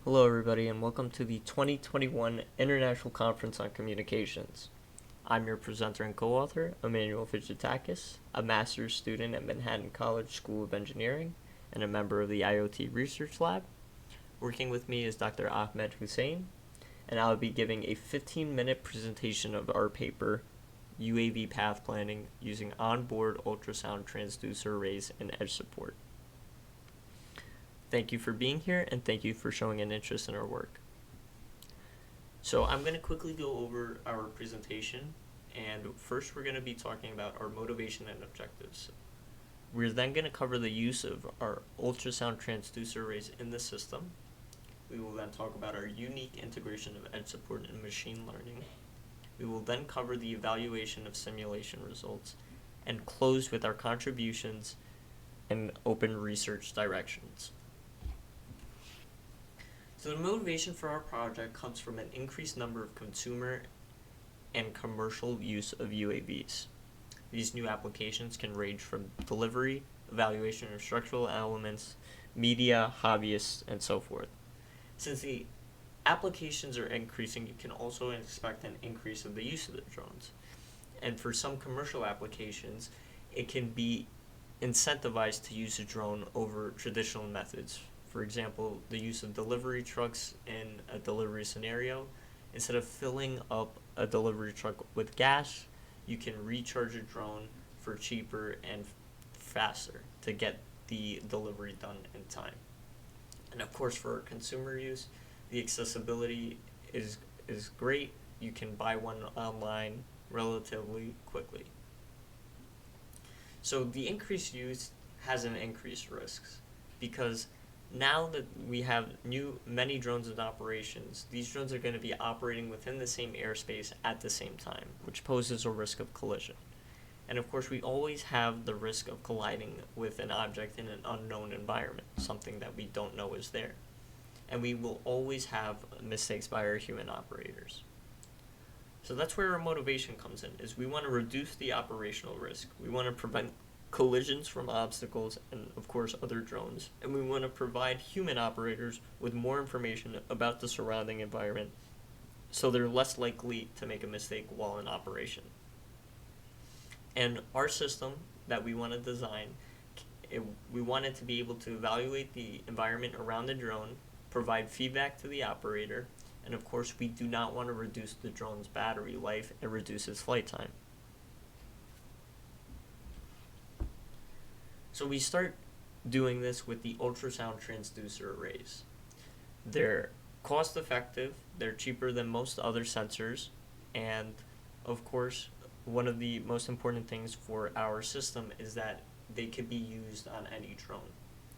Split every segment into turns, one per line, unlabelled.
Hello everybody and welcome to the 2021 International Conference on Communications. I'm your presenter and co-author, Emanue Figetakisl, a master's student at Manhattan College School of Engineering and a member of the IoT Research Lab. Working with me is Dr. Ahmed Hussein, and I'll be giving a 15-minute presentation of our paper, UAV Path Planning using Onboard Ultrasound Transducer Arrays and Edge Support. Thank you for being here, and thank you for showing an interest in our work. So I'm going to quickly go over our presentation, and first we're going to be talking about our motivation and objectives. We're then going to cover the use of our ultrasound transducer arrays in the system. We will then talk about our unique integration of edge support and machine learning. We will then cover the evaluation of simulation results, and close with our contributions and open research directions. So the motivation for our project comes from an increased number of consumer and commercial use of UAVs. These new applications can range from delivery, evaluation of structural elements, media, hobbyists, and so forth. Since the applications are increasing, you can also expect an increase of the use of the drones. And for some commercial applications, it can be incentivized to use a drone over traditional methods. For example, the use of delivery trucks in a delivery scenario. Instead of filling up a delivery truck with gas, you can recharge a drone for cheaper and faster to get the delivery done in time. And of course, for consumer use, the accessibility is great. You can buy one online relatively quickly. So the increased use has an increased risks because now that we have many drones in operations, these drones are going to be operating within the same airspace at the same time, which poses a risk of collision. And of course, we always have the risk of colliding with an object in an unknown environment, something that we don't know is there. And we will always have mistakes by our human operators. So that's where our motivation comes in, is we want to reduce the operational risk. We want to prevent collisions from obstacles and of course other drones, and we want to provide human operators with more information about the surrounding environment so they're less likely to make a mistake while in operation. And our system that we want to design, we want it to be able to evaluate the environment around the drone, provide feedback to the operator, and of course we do not want to reduce the drone's battery life and reduce its flight time. So we start doing this with the ultrasound transducer arrays. They're cost effective, they're cheaper than most other sensors, and of course one of the most important things for our system is that they can be used on any drone.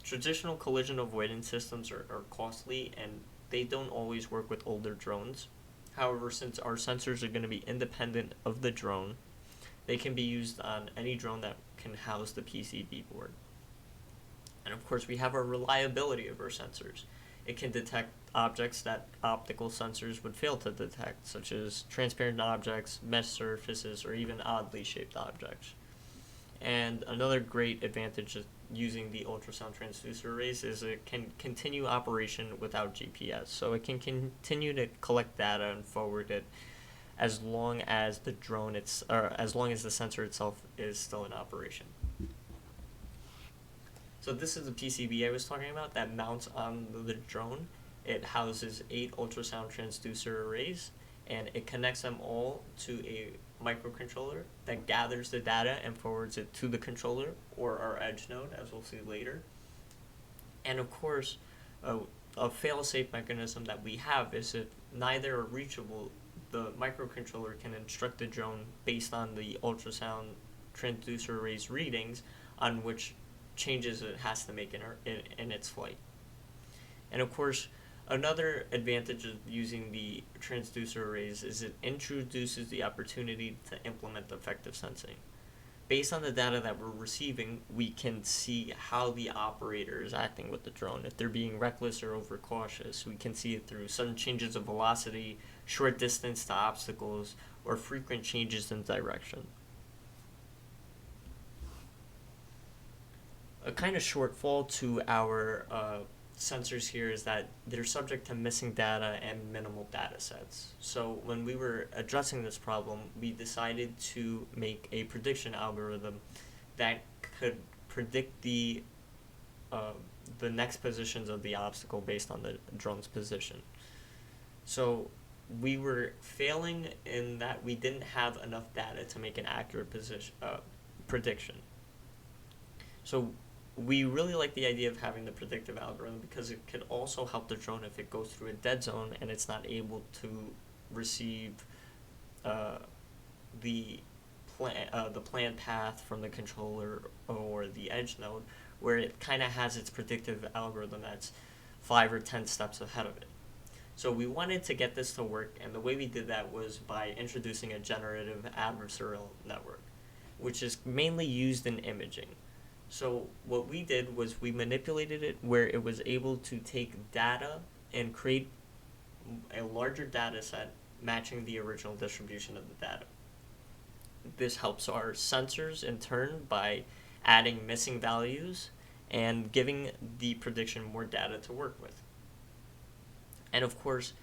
Traditional collision avoidance systems are costly and they don't always work with older drones. However, since our sensors are going to be independent of the drone, they can be used on any drone that can house the PCB board. And of course, we have our reliability of our sensors. It can detect objects that optical sensors would fail to detect, such as transparent objects, mesh surfaces, or even oddly shaped objects. And another great advantage of using the ultrasound transducer arrays is it can continue operation without GPS. So it can continue to collect data and forward it as long as the sensor itself is still in operation. So this is the PCB I was talking about that mounts on the drone. It houses 8 ultrasound transducer arrays, and it connects them all to a microcontroller that gathers the data and forwards it to the controller or our edge node, as we'll see later. And of course, a fail-safe mechanism that we have is if neither are reachable, the microcontroller can instruct the drone based on the ultrasound transducer array's readings on which changes it has to make in its flight. And of course, another advantage of using the transducer arrays is it introduces the opportunity to implement effective sensing. Based on the data that we're receiving, we can see how the operator is acting with the drone. If they're being reckless or overcautious, we can see it through sudden changes of velocity, short distance to obstacles, or frequent changes in direction. A kind of shortfall to our sensors here is that they're subject to missing data and minimal data sets. So when we were addressing this problem, we decided to make a prediction algorithm that could predict the next positions of the obstacle based on the drone's position. So we were failing in that we didn't have enough data to make an accurate prediction. So we really like the idea of having the predictive algorithm because it could also help the drone if it goes through a dead zone and it's not able to receive the planned path from the controller or the edge node, where it kind of has its predictive algorithm that's 5 or 10 steps ahead of it. So we wanted to get this to work, and the way we did that was by introducing a generative adversarial network, which is mainly used in imaging. So what we did was we manipulated it where it was able to take data and create a larger data set matching the original distribution of the data. This helps our sensors in turn by adding missing values and giving the prediction more data to work with. And of course,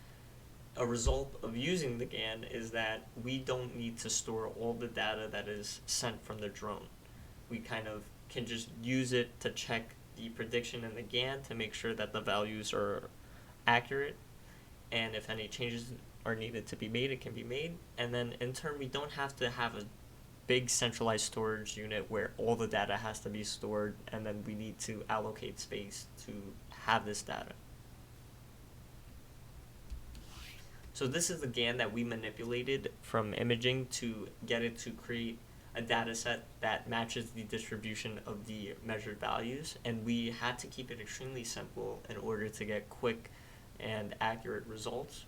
a result of using the GAN is that we don't need to store all the data that is sent from the drone. We kind of can just use it to check the prediction in the GAN to make sure that the values are accurate, and if any changes are needed to be made, it can be made. And then in turn, we don't have to have a big centralized storage unit where all the data has to be stored, and then we need to allocate space to have this data. So this is the GAN that we manipulated from imaging to get it to create a data set that matches the distribution of the measured values, and we had to keep it extremely simple in order to get quick and accurate results.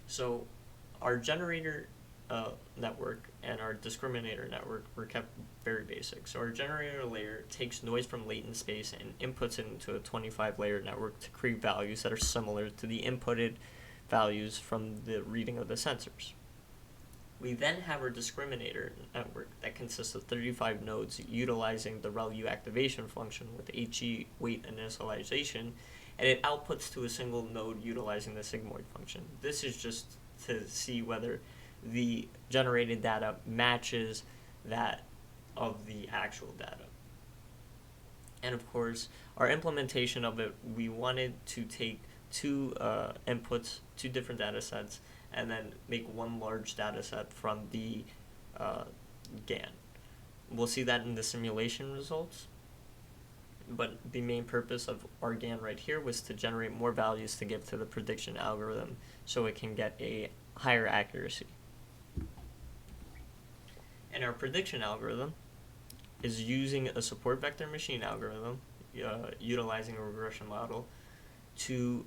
So our generator network and our discriminator network were kept very basic. So our generator layer takes noise from latent space and inputs it into a 25-layer network to create values that are similar to the inputted values from the reading of the sensors. We then have our discriminator network that consists of 35 nodes utilizing the ReLU activation function with HE weight initialization, and it outputs to a single node utilizing the sigmoid function. This is just to see whether the generated data matches that of the actual data. And of course, our implementation of it, we wanted to take two inputs, two different data sets, and then make one large data set from the GAN. We'll see that in the simulation results, but the main purpose of our GAN right here was to generate more values to give to the prediction algorithm so it can get a higher accuracy. And our prediction algorithm is using a support vector machine algorithm, utilizing a regression model, to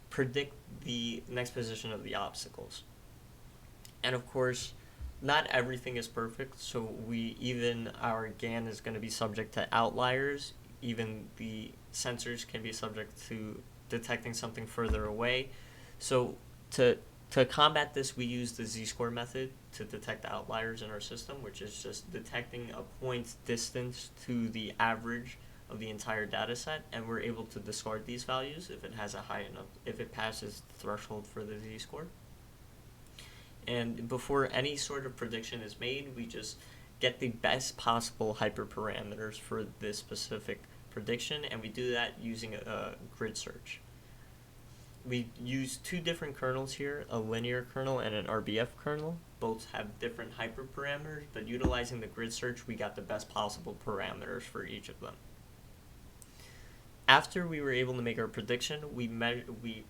predict the next position of the obstacles. And of course, not everything is perfect, so our GAN is going to be subject to outliers. Even the sensors can be subject to detecting something further away. So to combat this, we use the z-score method to detect the outliers in our system, which is just detecting a point distance to the average of the entire data set, and we're able to discard these values if it passes the threshold for the z-score. And before any sort of prediction is made, we just get the best possible hyperparameters for this specific prediction, and we do that using a grid search. We use two different kernels here, a linear kernel and an RBF kernel. Both have different hyperparameters, but utilizing the grid search, we got the best possible parameters for each of them. After we were able to make our prediction, we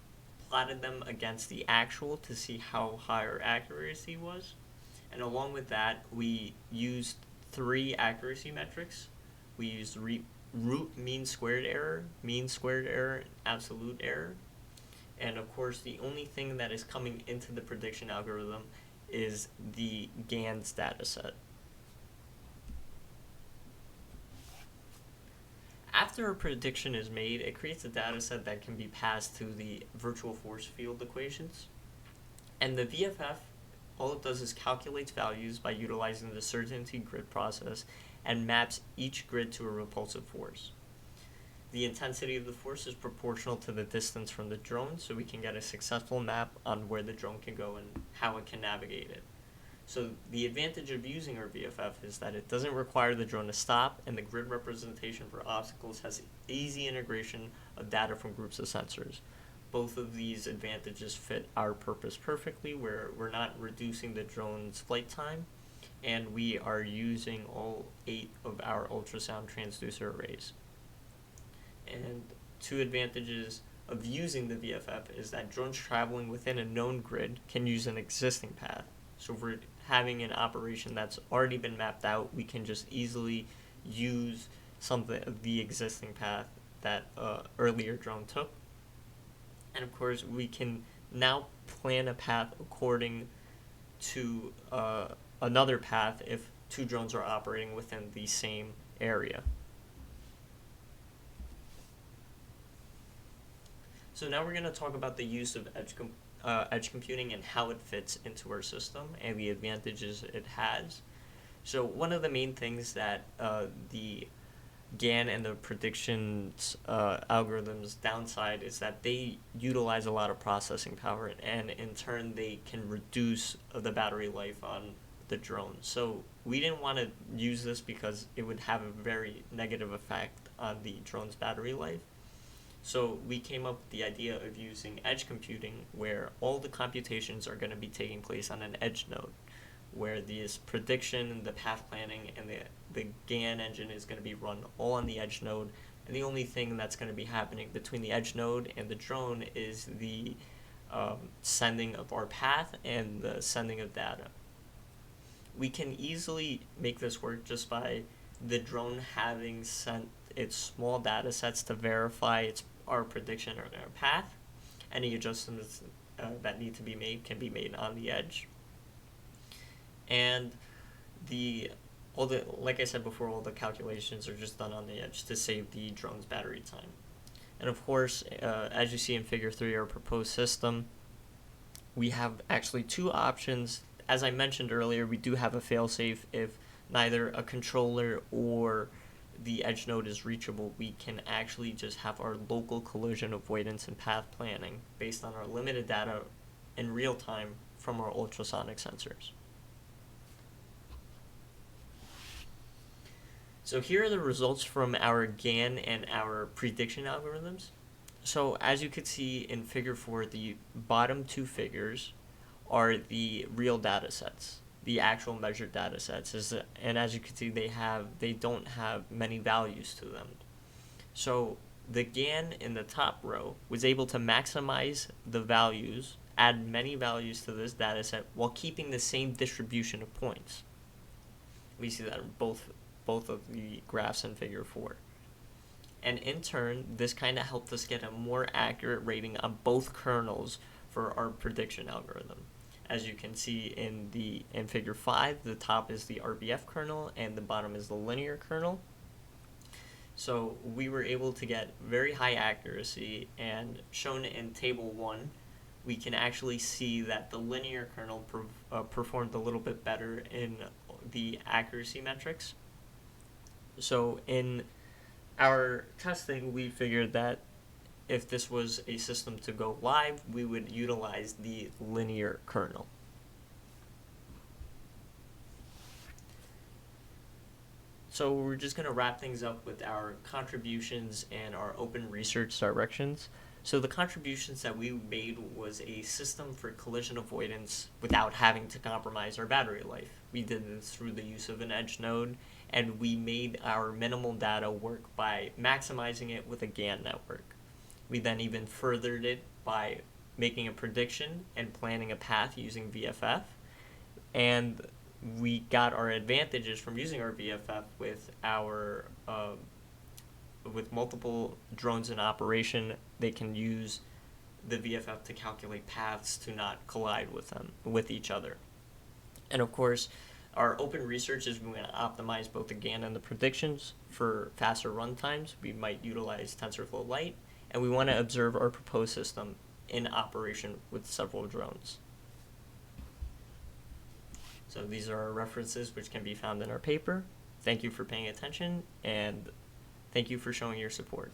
plotted them against the actual to see how high our accuracy was. And along with that, we used 3 accuracy metrics. We used root mean squared error, and absolute error. And of course, the only thing that is coming into the prediction algorithm is the GAN's data set. After a prediction is made, it creates a data set that can be passed to the virtual force field equations. And the VFF, all it does is calculates values by utilizing the certainty grid process and maps each grid to a repulsive force. the intensity of the force is proportional to the distance from the drone, so we can get a successful map on where the drone can go and how it can navigate it. So the advantage of using our VFF is that it doesn't require the drone to stop, and the grid representation for obstacles has easy integration of data from groups of sensors. Both of these advantages fit our purpose perfectly, where we're not reducing the drone's flight time, and we are using all 8 of our ultrasound transducer arrays. And 2 advantages of using the VFF is that drones traveling within a known grid can use an existing path. So if we're having an operation that's already been mapped out, we can just easily use the existing path that earlier drone took. And of course, we can now plan a path according to another path if 2 drones are operating within the same area. So now we're going to talk about the use of edge computing and how it fits into our system and the advantages it has. So one of the main things that the GAN and the predictions algorithms downside is that they utilize a lot of processing power, and in turn they can reduce the battery life on the drone. So we didn't want to use this because it would have a very negative effect on the drone's battery life. So we came up with the idea of using edge computing, where all the computations are going to be taking place on an edge node, where this prediction, the path planning, and the GAN engine is going to be run all on the edge node. And the only thing that's going to be happening between the edge node and the drone is the sending of our path and the sending of data. We can easily make this work just by the drone having sent its small data sets to verify our prediction or our path. Any adjustments that need to be made can be made on the edge. And like I said before, all the calculations are just done on the edge to save the drone's battery time. And of course, as you see in Figure 3, our proposed system, we have actually 2 options. As I mentioned earlier, we do have a failsafe if neither a controller or the edge node is reachable. We can actually just have our local collision avoidance and path planning based on our limited data in real time from our ultrasonic sensors. So here are the results from our GAN and our prediction algorithms. So as you can see in Figure 4, the bottom 2 figures are the real data sets, the actual measured data sets, and as you can see, they don't have many values to them. So the GAN in the top row was able to maximize the values, add many values to this data set while keeping the same distribution of points. We see that in both of the graphs in Figure 4. And in turn, this kind of helped us get a more accurate rating on both kernels for our prediction algorithm. As you can see in Figure 5, the top is the RBF kernel and the bottom is the linear kernel. So we were able to get very high accuracy, and shown in Table 1, we can actually see that the linear kernel performed a little bit better in the accuracy metrics. So in our testing, we figured that if this was a system to go live, we would utilize the linear kernel. So we're just going to wrap things up with our contributions and our open research directions. So the contributions that we made was a system for collision avoidance without having to compromise our battery life. We did this through the use of an edge node, and we made our minimal data work by maximizing it with a GAN network. We then even furthered it by making a prediction and planning a path using VFF. And we got our advantages from using our VFF with our with multiple drones in operation. They can use the VFF to calculate paths to not collide with each other. And of course, our open research is we're going to optimize both the GAN and the predictions for faster run times. We might utilize TensorFlow Lite, and we want to observe our proposed system in operation with several drones. So these are our references, which can be found in our paper. Thank you for paying attention, and thank you for showing your support.